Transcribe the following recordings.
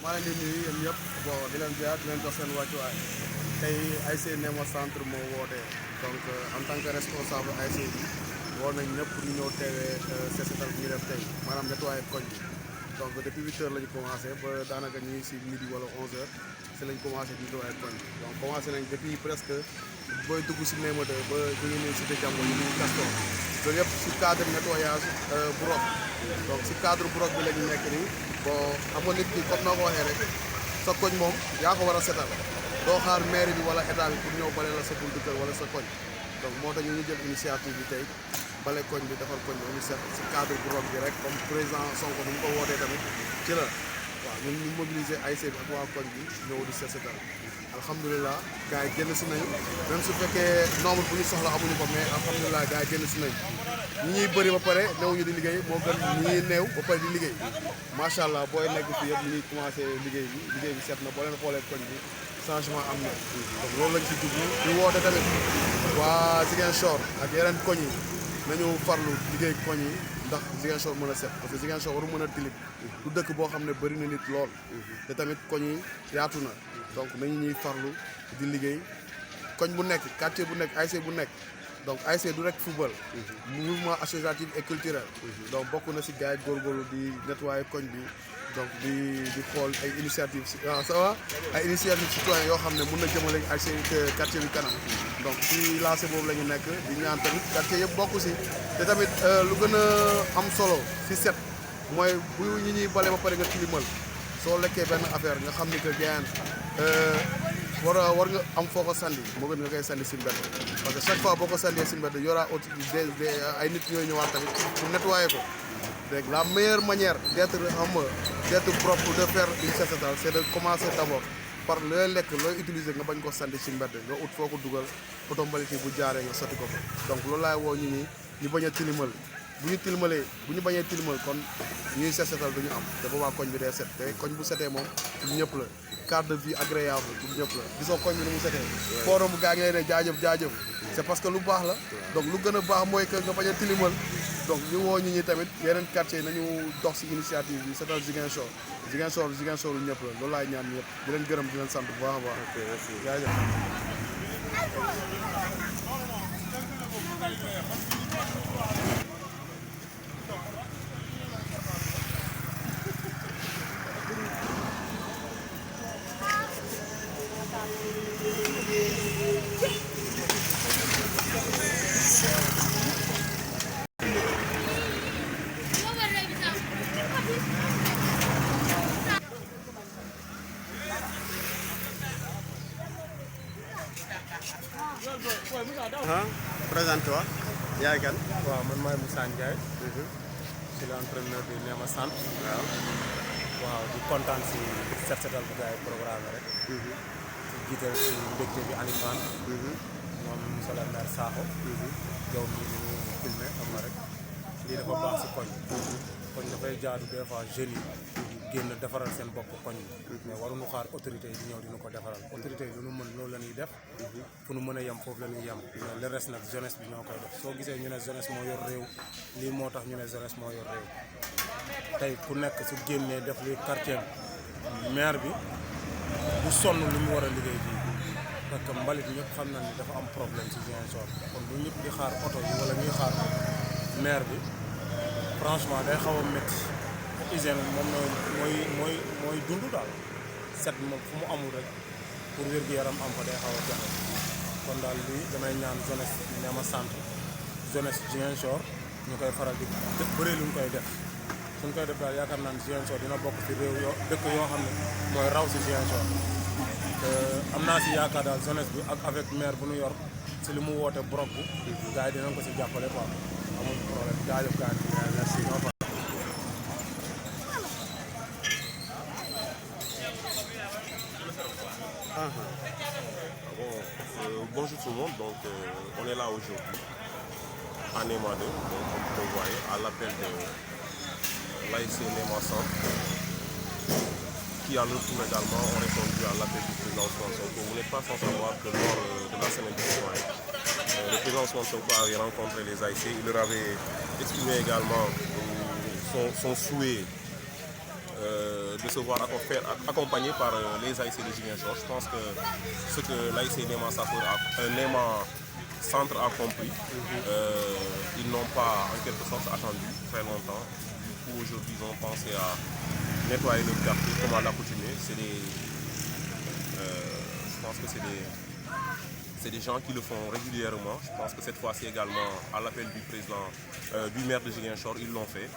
maa leen di nuyu yéen ñëpp bon di leen ziar di leen jox seen wàccuwaay tey ASC Néma Centre moo woote donc en tant que responsable ASC bi woo nañ ñëpp pour ñu ñëw teewee set setal bi ñu def tey maanaam nettoyer koñ bi donc depuis 8 heures la ñu commencé ba daanaka ñu ngi si midi wala 11 heures si lañ commencé di nettoyer koñ bi donc commencé nañ depuis presque booy dugg si Néma 2 ba ñu ngi nii cité Jambo ñu ngi Castor loolu yëpp si cadre nettoyage brok donc si cadre brok bi la ñu nekk nii bon xam nga nit ki comme noo ko waxee rek sa koñ moom yaa ko war a setal doo xaar mairie bi wala état bi pour ñëw bale la sa buntu kër wala sa koñ donc moo tax ñu ngi jël initiative bi tey bale koñ bi defar koñ bi ñu set si cadre brok bi rek comme président Sonko bu ñu ko wootee tamit ci la waaw ñun ñu mobiliser ASC bi ak waa koñ bi ñëw di set setal alhamdulilah gars yi génn si nañu même su fekkee nombre bu ñu soxla amuñu ko mais alhamdulilah gars yi génn si nañu ñi ñuy bëri ba pare newuñu di liggéey moo gën ñi ñuy néew ba pare di liggéey macha allah booy nekk fii yëpp ñu ngi commencé liggéey bi set na boo leen xoolee koñ bi changement am na donc loolu lañ si jublu di woote tamit waa Ziguinchor ak yeneen koñ yi nañu farlu liggéey koñ yi ndax Ziguinchor mën a set parce que Ziguinchor waru mën a tilim du dëkk boo xam ne bëri na nit lool te tamit koñ yi yaatu na donc nañu ñuy farlu di liggéey koñ bu nekk quartier bu nekk ASC bu nekk donc ASC du rek football mouvement associatif et culturel donc bokk na si gars yi góorgóorlu di nettoyer koñ bi donc di xool ay initiative ça va ay initiative citoyen yoo xam ne mun na jëmale ASC quartier bi kanam donc si lancé boobu la ñu nekk di ñaan tamit quartier yëpp bokk si te tamit lu gën a am solo si set mooy bu ñi ñuy bale ba pare nga tilimal soo lekkee benn affaire nga xam ni que gayaan war nga am foo ko sandi moo gën nga koy sandi si mbedd parce que chaque fois boo ko sandee si mbedd y'aura ay nit ñooy ñëwaat tamit pour nettoyer ko donc la meilleure manière d'être propre de faire une set setal c'est de commencer d'abord par looy lekk looy utiliser nga bañ ko sandi si mbedd nga ut foo ko dugal oto mbalit yi bu jaaree nga sotti ko fa donc loolu laay woo ñu bañ a tilimal bu ñu bañee tilimal kon ñuy set setal du ñu am te boobaa koñ bi day set te koñ bu setee moom pour ñëpp la cadre de vie agréable pour ñëpp la gisoo koñ bi ni mu setee forum bu gaa ngi lay ne jaajëf c'est parce que lu baax la donc lu gën a baax mooy que nga bañ a tilimal donc ñu woo ñi tamit yeneen quartier yi nañu dox si initiative bi setal Ziguinchor lu ñëpp la loolu laay ñaan ñëpp di leen gërëm di leen sant bu baax a baax jaajëf Présente-toi. yaay kan. waaw man maay Moussa Ndiaye. je suis l'entraîneur du Néma Centre. waaw di kontaan si set setal bu gars yi programme rek. di jiital si mbégte bi Alifane. moom monsieur le maire Sakho. yow mii ni ñu filmé xam nga rek lii dafa baax si koñ. koñ dafay jaadu des fois jeunes yi génn defaral seen bopp koñ bi mais waruñu xaar autorité yi di ñëw dina ko defaral autorité yi lu nu mën loolu la ñuy def fu nu mën a yem foofu la ñuy yem mais le reste nag jeunesse bi ñoo koy def soo gisee ñu ne jeunesse moo yor réew lii moo tax ñu ne jeunesse moo yor réew tey ku nekk su génnee def li quartier maire bi du sonn lu mu war a liggéey fii parce que mbalit ñëpp xam na ni dafa am problème ci Ziguinchor kon bu ñëpp di xaar oto yi wala ñuy xaar maire bi franchement day xaw a métti hygiène moom mooy dund daal set moom fu mu amul rek pour wér-gu-yaram am fa day xaw a jafe kon daal lii damay ñaan jeunesse Néma Centre jeunesse Ziguinchor ñu koy faral di bëri lu ñu koy def suñ koy def daal yaakaar naa ne Ziguinchor dina bokk ci réew dëkk yoo xam ne mooy raw si Ziguinchor te am naa si yaakaar daal jeunesse bi ak avec maire bu ñu yor si li mu woote brok bu gars yi dinañ ko si jàppale quoi amul problème jaajëf gars yi merci. Bonjour tout le monde, donc on est là aujourd'hui à Néma 2, donc comme vous le voyez, à l'appel de l'ASC Néma Centre, qui à leur tour également ont répondu à l'appel du président Ousmane Sonko. Vous n'êtes pas sans savoir que lors de la semaine du citoyen, le président Ousmane Sonko avait rencontré les ASC, il leur avait exprimé également son souhait de se voir accompagné par les ASC de Ziguinchor. Je pense que ce que l'ASC Néma Centre a compris, ils n'ont pas en quelque sorte attendu très longtemps. Du coup, aujourd'hui, ils ont pensé à nettoyer le quartier comme à l'accoutumée. Je pense que c'est des gens qui le font régulièrement. Je pense que cette fois-ci également, à l'appel du maire de Ziguinchor, ils l'ont fait.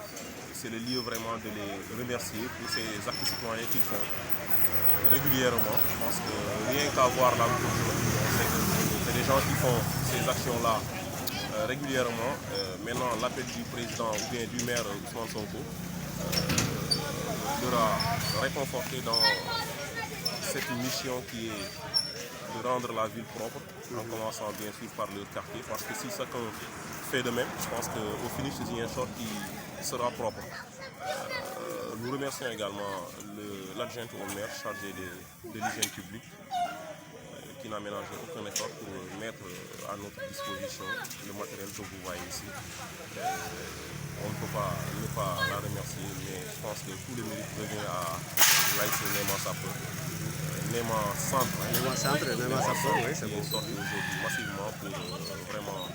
C'est le lieu vraiment de les remercier pour ces actes citoyens qu'ils font régulièrement. Je pense que rien qu'à voir la route aujourd'hui, on sait que c'est des gens qui font ces actions-là régulièrement. Maintenant, l'appel du président ou bien du maire Ousmane Sonko leur a réconforté dans cette mission qui est de rendre la ville propre, en commençant bien sûr par le quartier, parce que si chacun fait de même, je pense qu'au finish, c'est Ziguinchor qui sera propre. Nous remercions également l'adjoint au maire chargé de l'hygiène publique, qui n'a ménagé aucun effort pour mettre à notre disposition le matériel que vous voyez ici. On ne peut pas ne pas la remercier, mais je pense que tout le mérite revient à l'ASC Néma Sapeur. Néma Centre, oui, c'est qui est sorti aujourd'hui massivement pour vraiment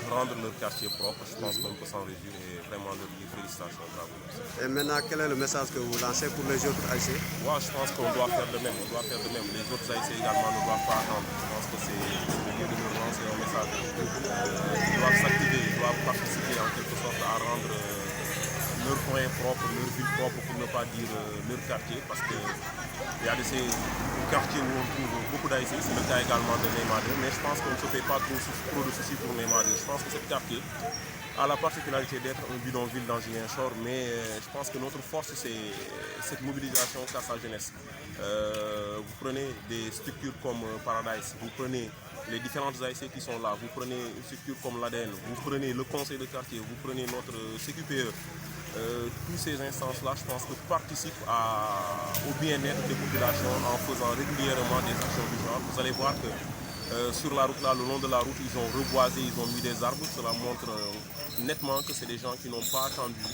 rendre leur quartier propre. Je pense qu'on peut s'en réjouir et vraiment leur dire félicitations, bravo. Et maintenant, quel est le message que vous lancez pour les autres ASC? Moi, je pense qu'on doit faire de même. Les autres ASC également ne doivent pas attendre. Je pense que c'est le lieu de leur lancer un message. Ils doivent s'activer, ils doivent participer en quelque sorte à rendre leur coin propre, leur ville propre, pour ne pas dire leur quartier, parce qu'il y a de ces quartiers où on trouve beaucoup d'ASC, c'est le cas également de Néma 2, mais je pense qu'on ne se fait pas trop de soucis pour Néma 2. Je pense que ce quartier a la particularité d'être un bidonville dans Ziguinchor, mais je pense que notre force, c'est cette mobilisation qu'a sa jeunesse. Vous prenez des structures comme Paradise, vous prenez les différentes ASC qui sont là, vous prenez une structure comme l'ADN, vous prenez le conseil de quartier, vous prenez notre CQPE. Toutes ces instances-là, je pense que participent au bien-être des populations en faisant régulièrement des actions du genre. Vous allez voir que sur la route, là, le long de la route, ils ont reboisé, ils ont mis des arbres. Cela montre nettement que c'est des gens qui n'ont pas attendu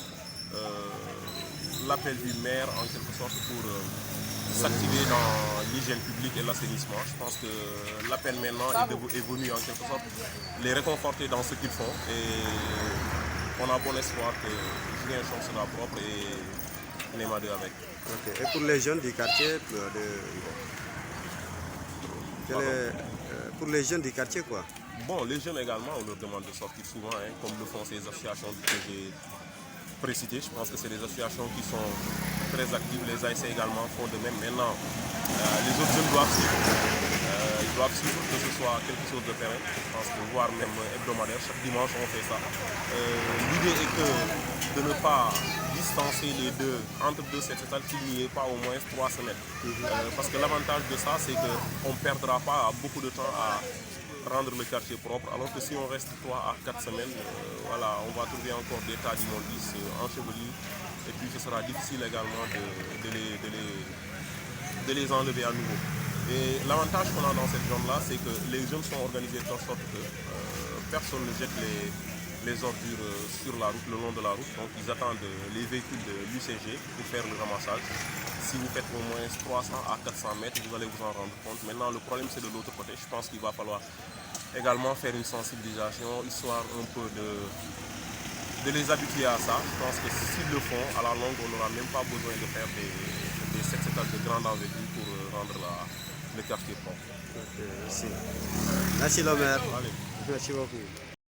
l'appel du maire en quelque sorte pour s'activer dans l'hygiène publique et l'assainissement. Je pense que l'appel maintenant est venu en quelque sorte les réconforter dans ce qu'ils font. Et on a bon espoir que Ziguinchor sera propre et Néma 2 avec. Okay. Et pour les jeunes du quartier, pour les jeunes du quartier, quoi? Bon, les jeunes également, on leur demande de sortir souvent, comme le font ces associations que j'ai précitées. Je pense que c'est des associations qui sont très actives. Les ASC également font de même. Maintenant, les autres jeunes doivent suivre. Ils doivent suivre, que ce soit quelque chose de pérenne. Je pense que voire même hebdomadaire. Chaque dimanche, on fait ça. L'idée est que de ne pas distancer les deux, entre deux cette étale, qu'il n'y ait pas au moins 3 semaines. Parce que l'avantage de ça, c'est qu'on ne perdra pas beaucoup de temps à rendre le quartier propre, alors que si on reste 3 à 4 semaines, voilà, on va trouver encore des tas d'immondices ensevelis, et puis ce sera difficile également de les enlever à nouveau. Et l'avantage qu'on a dans cette zone-là, c'est que les jeunes sont organisés de sorte que personne ne jette les ordures sur la route, le long de la route. Donc ils attendent les véhicules de l'UCG pour faire le ramassage. Si vous faites au moins 300 à 400 mètres, vous allez vous en rendre compte. Maintenant, le problème, c'est de l'autre côté. Je pense qu'il va falloir également faire une sensibilisation, histoire un peu de les habituer à ça. Je pense que s'ils le font, à la longue, on n'aura même pas besoin de faire des 7 étages de grande envergure pour rendre le quartier propre. Okay, merci. Merci le maire. Allez. Merci beaucoup.